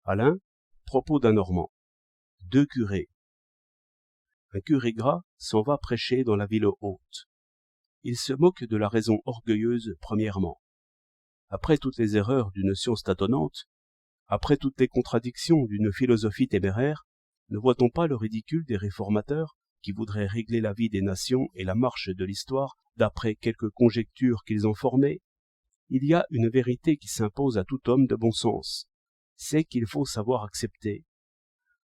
Alain, propos d'un Normand. 2 curés. Un curé gras s'en va prêcher dans la ville haute. Il se moque de la raison orgueilleuse premièrement. Après toutes les erreurs d'une science tâtonnante, après toutes les contradictions d'une philosophie téméraire, ne voit-on pas le ridicule des réformateurs qui voudraient régler la vie des nations et la marche de l'histoire d'après quelques conjectures qu'ils ont formées? Il y a une vérité qui s'impose à tout homme de bon sens, c'est qu'il faut savoir accepter.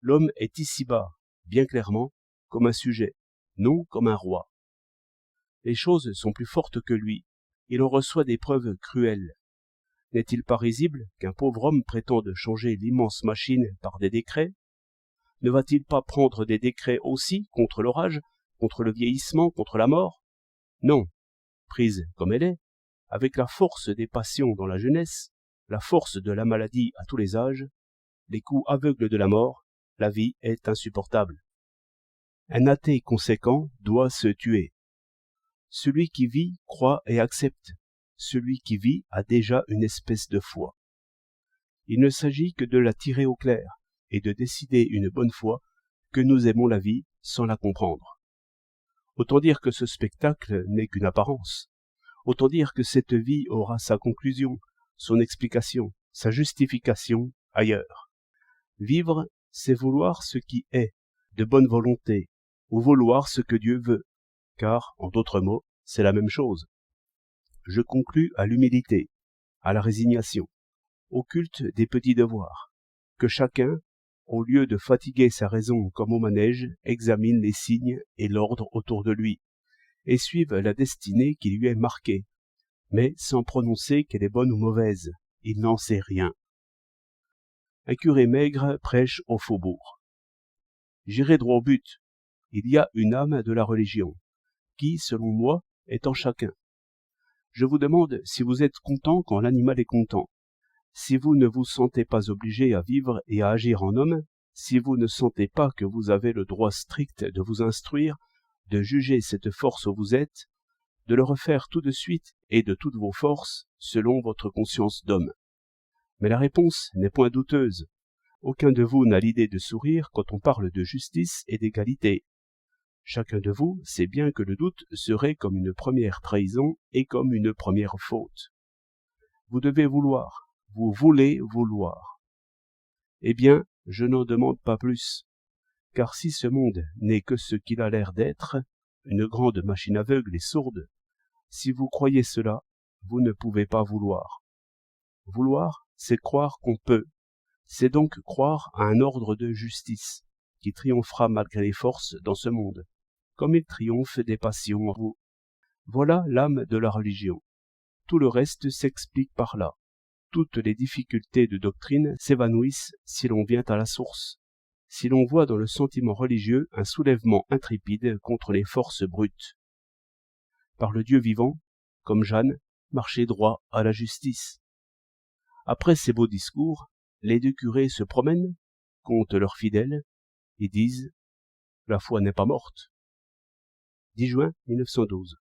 L'homme est ici-bas, bien clairement, comme un sujet, non comme un roi. Les choses sont plus fortes que lui, il en reçoit des preuves cruelles. N'est-il pas risible qu'un pauvre homme prétende changer l'immense machine par des décrets? Ne va-t-il pas prendre des décrets aussi contre l'orage, contre le vieillissement, contre la mort? Non, prise comme elle est, avec la force des passions dans la jeunesse, la force de la maladie à tous les âges, les coups aveugles de la mort, la vie est insupportable. Un athée conséquent doit se tuer. Celui qui vit croit et accepte. Celui qui vit a déjà une espèce de foi. Il ne s'agit que de la tirer au clair et de décider une bonne fois que nous aimons la vie sans la comprendre. Autant dire que ce spectacle n'est qu'une apparence. Autant dire que cette vie aura sa conclusion, son explication, sa justification ailleurs. Vivre, c'est vouloir ce qui est, de bonne volonté, ou vouloir ce que Dieu veut, car, en d'autres mots, c'est la même chose. Je conclus à l'humilité, à la résignation, au culte des petits devoirs, que chacun, au lieu de fatiguer sa raison comme au manège, examine les signes et l'ordre autour de lui, et suive la destinée qui lui est marquée, mais sans prononcer qu'elle est bonne ou mauvaise, il n'en sait rien. Un curé maigre prêche au faubourg. J'irai droit au but. Il y a une âme de la religion, qui, selon moi, est en chacun. Je vous demande si vous êtes content quand l'animal est content, si vous ne vous sentez pas obligé à vivre et à agir en homme, si vous ne sentez pas que vous avez le droit strict de vous instruire, de juger cette force où vous êtes, de le refaire tout de suite et de toutes vos forces selon votre conscience d'homme. Mais la réponse n'est point douteuse. Aucun de vous n'a l'idée de sourire quand on parle de justice et d'égalité. Chacun de vous sait bien que le doute serait comme une première trahison et comme une première faute. Vous devez vouloir, vous voulez vouloir. Eh bien, je n'en demande pas plus, car si ce monde n'est que ce qu'il a l'air d'être, une grande machine aveugle et sourde, si vous croyez cela, vous ne pouvez pas vouloir. Vouloir, c'est croire qu'on peut, c'est donc croire à un ordre de justice, qui triomphera malgré les forces dans ce monde, comme il triomphe des passions en vous. Voilà l'âme de la religion. Tout le reste s'explique par là. Toutes les difficultés de doctrine s'évanouissent si l'on vient à la source, si l'on voit dans le sentiment religieux un soulèvement intrépide contre les forces brutes. Par le Dieu vivant, comme Jeanne, marchez droit à la justice. Après ces beaux discours, les 2 curés se promènent, comptent leurs fidèles, et disent « La foi n'est pas morte ». 10 juin 1912.